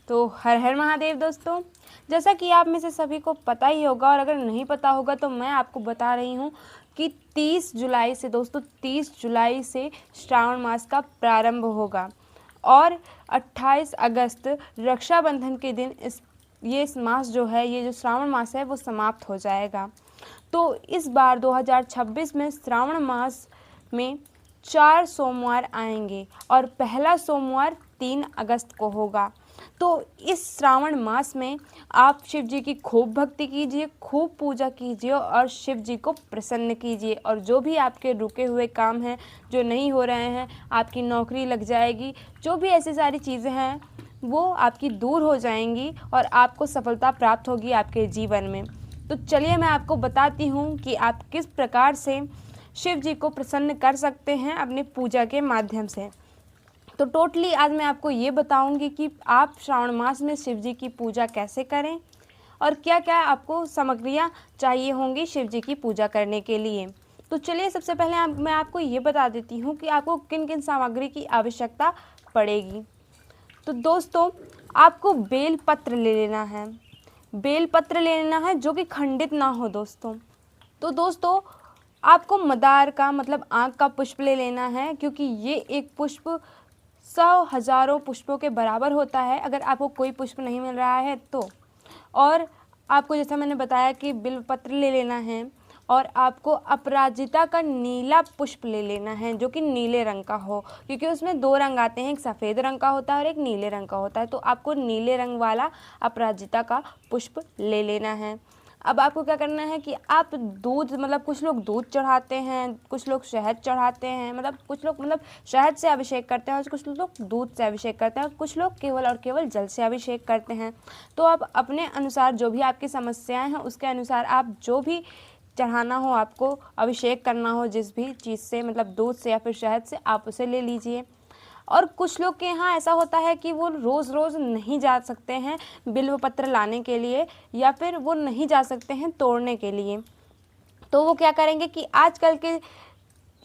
तो हर हर महादेव दोस्तों, जैसा कि आप में से सभी को पता ही होगा और अगर नहीं पता होगा तो मैं आपको बता रही हूँ कि 30 जुलाई से दोस्तों 30 जुलाई से श्रावण मास का प्रारंभ होगा और 28 अगस्त रक्षाबंधन के दिन इस मास जो है, ये जो श्रावण मास है वो समाप्त हो जाएगा। तो इस बार 2026 में श्रावण मास में 4 सोमवार आएंगे और पहला सोमवार 3 अगस्त को होगा। तो इस श्रावण मास में आप शिव जी की खूब भक्ति कीजिए, खूब पूजा कीजिए और शिव जी को प्रसन्न कीजिए। और जो भी आपके रुके हुए काम हैं, जो नहीं हो रहे हैं, आपकी नौकरी लग जाएगी, जो भी ऐसी सारी चीज़ें हैं वो आपकी दूर हो जाएंगी और आपको सफलता प्राप्त होगी आपके जीवन में। तो चलिए मैं आपको बताती हूँ कि आप किस प्रकार से शिव जी को प्रसन्न कर सकते हैं अपनी पूजा के माध्यम से। तो टोटली आज मैं आपको ये बताऊंगी कि आप श्रावण मास में शिव जी की पूजा कैसे करें और क्या क्या आपको सामग्रियां चाहिए होंगी शिव जी की पूजा करने के लिए। तो चलिए सबसे पहले मैं आपको ये बता देती हूँ कि आपको किन किन सामग्री की आवश्यकता पड़ेगी। तो दोस्तों, आपको बेल पत्र ले लेना है, बेल पत्र ले लेना है जो कि खंडित ना हो दोस्तों। तो दोस्तों, आपको मदार का मतलब आँख का पुष्प ले लेना है, क्योंकि ये एक पुष्प 100 हज़ारों पुष्पों के बराबर होता है अगर आपको कोई पुष्प नहीं मिल रहा है तो। और आपको जैसा मैंने बताया कि बिल्व पत्र ले लेना है और आपको अपराजिता का नीला पुष्प ले लेना है जो कि नीले रंग का हो, क्योंकि उसमें 2 रंग आते हैं, एक सफ़ेद रंग का होता है और एक नीले रंग का होता है। तो आपको नीले रंग वाला अपराजिता का पुष्प ले लेना है। अब आपको क्या करना है कि आप दूध, मतलब कुछ लोग दूध चढ़ाते हैं, कुछ लोग शहद चढ़ाते हैं, मतलब कुछ लोग शहद से अभिषेक करते हैं और कुछ लोग दूध से अभिषेक करते हैं, कुछ लोग केवल और केवल जल से अभिषेक करते हैं। तो आप अपने अनुसार, जो भी आपकी समस्याएं हैं उसके अनुसार आप जो भी चढ़ाना हो, आपको अभिषेक करना हो जिस भी चीज़ से, मतलब दूध से या फिर शहद से, आप उसे ले लीजिए। और कुछ लोग के यहाँ ऐसा होता है कि वो रोज़ रोज़ नहीं जा सकते हैं बिल्व पत्र लाने के लिए या फिर वो नहीं जा सकते हैं तोड़ने के लिए। तो वो क्या करेंगे कि आजकल के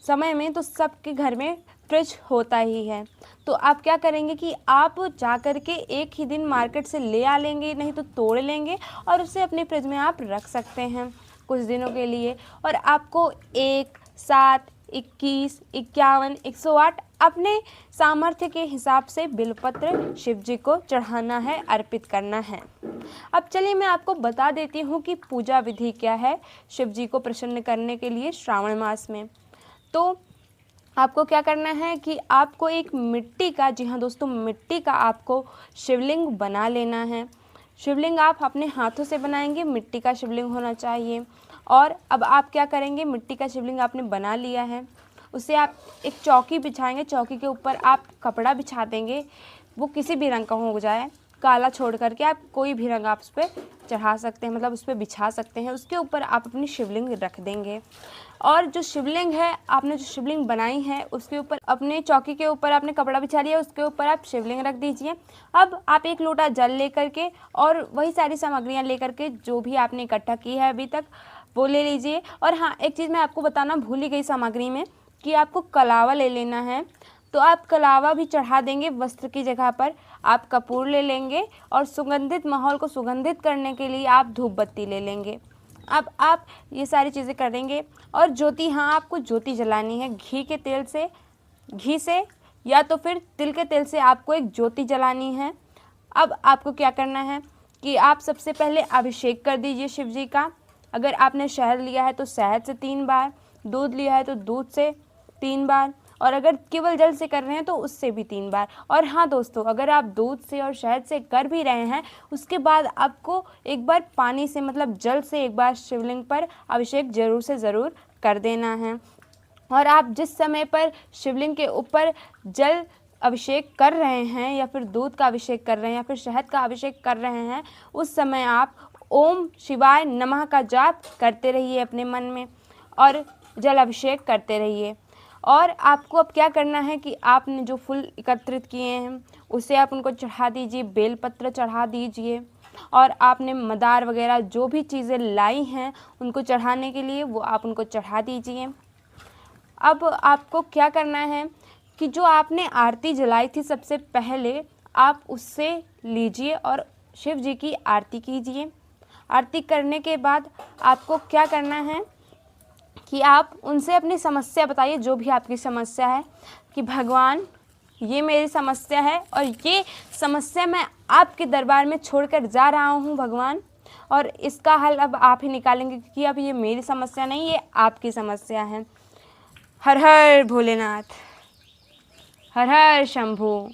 समय में तो सबके घर में फ्रिज होता ही है। तो आप क्या करेंगे कि आप जा कर के एक ही दिन मार्केट से ले आ लेंगे, नहीं तो तोड़ लेंगे और उसे अपने फ्रिज में आप रख सकते हैं कुछ दिनों के लिए। और आपको 1, 7, 21, 51, 108 अपने सामर्थ्य के हिसाब से बिल्वपत्र शिव जी को चढ़ाना है, अर्पित करना है। अब चलिए मैं आपको बता देती हूँ कि पूजा विधि क्या है शिव जी को प्रसन्न करने के लिए श्रावण मास में। तो आपको क्या करना है कि आपको एक मिट्टी का, जी हाँ दोस्तों, मिट्टी का आपको शिवलिंग बना लेना है। शिवलिंग आप अपने हाथों से बनाएंगे, मिट्टी का शिवलिंग होना चाहिए। और अब आप क्या करेंगे, मिट्टी का शिवलिंग आपने बना लिया है, उसे आप एक चौकी बिछाएंगे, चौकी के ऊपर आप कपड़ा बिछा देंगे, वो किसी भी रंग का हो जाए, काला छोड़ करके आप कोई भी रंग आप उस पर चढ़ा सकते हैं, मतलब उस पर बिछा सकते हैं। उसके ऊपर आप अपनी शिवलिंग रख देंगे और जो शिवलिंग है, आपने जो शिवलिंग बनाई है उसके ऊपर, अपने चौकी के ऊपर आपने कपड़ा बिछा लिया, उसके ऊपर आप शिवलिंग रख दीजिए। अब आप 1 लोटा जल लेकर के और वही सारी सामग्रियाँ लेकर के जो भी आपने इकट्ठा की है अभी तक वो ले लीजिए। और हाँ, एक चीज़ मैं आपको बताना भूल ही गई सामग्री में कि आपको कलावा ले लेना है। तो आप कलावा भी चढ़ा देंगे वस्त्र की जगह पर। आप कपूर ले लेंगे और सुगंधित माहौल को सुगंधित करने के लिए आप धूप बत्ती ले लेंगे। अब आप ये सारी चीज़ें करेंगे और ज्योति, हाँ आपको ज्योति जलानी है घी से या तो फिर तिल के तेल से आपको एक ज्योति जलानी है। अब आपको क्या करना है कि आप सबसे पहले अभिषेक कर दीजिए शिव जी का। अगर आपने शहद लिया है तो शहद से 3 बार, दूध लिया है तो दूध से 3 बार, और अगर केवल जल से कर रहे हैं तो उससे भी 3 बार। और हाँ दोस्तों, अगर आप दूध से और शहद से कर भी रहे हैं, उसके बाद आपको एक बार पानी से, मतलब जल से एक बार शिवलिंग पर अभिषेक ज़रूर से ज़रूर कर देना है। और आप जिस समय पर शिवलिंग के ऊपर जल अभिषेक कर रहे हैं या फिर दूध का अभिषेक कर रहे हैं या फिर शहद का अभिषेक कर रहे हैं, उस समय आप ओम शिवाय नमः का जाप करते रहिए अपने मन में और जल अभिषेक करते रहिए। और आपको अब क्या करना है कि आपने जो फूल एकत्रित किए हैं उसे आप उनको चढ़ा दीजिए, बेलपत्र चढ़ा दीजिए। और आपने मदार वगैरह जो भी चीज़ें लाई हैं उनको चढ़ाने के लिए वो आप उनको चढ़ा दीजिए। अब आपको क्या करना है कि जो आपने आरती जलाई थी सबसे पहले, आप उससे लीजिए और शिव जी की आरती कीजिए। आरती करने के बाद आपको क्या करना है कि आप उनसे अपनी समस्या बताइए, जो भी आपकी समस्या है, कि भगवान ये मेरी समस्या है और ये समस्या मैं आपके दरबार में छोड़कर जा रहा हूँ भगवान, और इसका हल अब आप ही निकालेंगे, क्योंकि अब ये मेरी समस्या नहीं, ये आपकी समस्या है। हर हर भोलेनाथ, हर हर शंभू,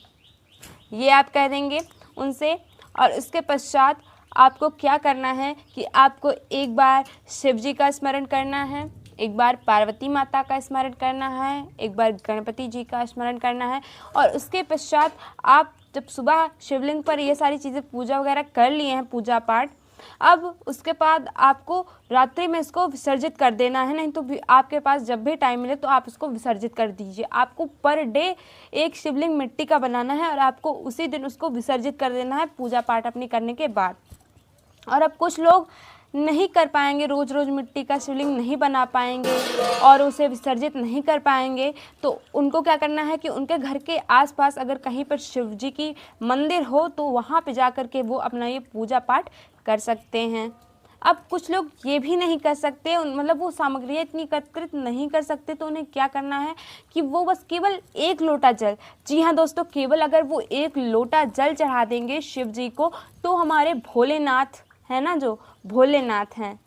ये आप कह देंगे उनसे। और उसके पश्चात आपको क्या करना है कि आपको एक बार शिव जी का स्मरण करना है, एक बार पार्वती माता का स्मरण करना है, एक बार गणपति जी का स्मरण करना है। और उसके पश्चात आप जब सुबह शिवलिंग पर ये सारी चीज़ें पूजा वगैरह कर लिए हैं, पूजा पाठ, अब उसके बाद आपको रात्रि में इसको विसर्जित कर देना है। नहीं तो भी आपके पास जब भी टाइम मिले तो आप इसको विसर्जित कर दीजिए। आपको पर डे एक शिवलिंग मिट्टी का बनाना है और आपको उसी दिन उसको विसर्जित कर देना है पूजा पाठ अपनी करने के बाद। और अब कुछ लोग नहीं कर पाएंगे, रोज़ रोज़ मिट्टी का शिवलिंग नहीं बना पाएंगे और उसे विसर्जित नहीं कर पाएंगे, तो उनको क्या करना है कि उनके घर के आसपास अगर कहीं पर शिव जी की मंदिर हो तो वहाँ पे जा कर के वो अपना ये पूजा पाठ कर सकते हैं। अब कुछ लोग ये भी नहीं कर सकते, मतलब वो सामग्रियाँ इतनी एकत्रित नहीं कर सकते, तो उन्हें क्या करना है कि वो बस केवल एक लोटा जल, जी हाँ दोस्तों, केवल अगर वो एक लोटा जल चढ़ा देंगे शिव जी को, तो हमारे भोलेनाथ है ना, जो भोलेनाथ हैं,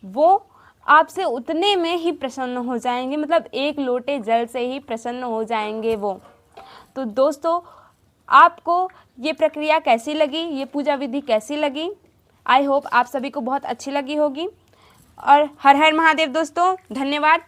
वो आपसे उतने में ही प्रसन्न हो जाएंगे, मतलब एक लोटे जल से ही प्रसन्न हो जाएंगे वो। तो दोस्तों, आपको ये प्रक्रिया कैसी लगी, ये पूजा विधि कैसी लगी? आई होप आप सभी को बहुत अच्छी लगी होगी। और हर हर महादेव दोस्तों, धन्यवाद।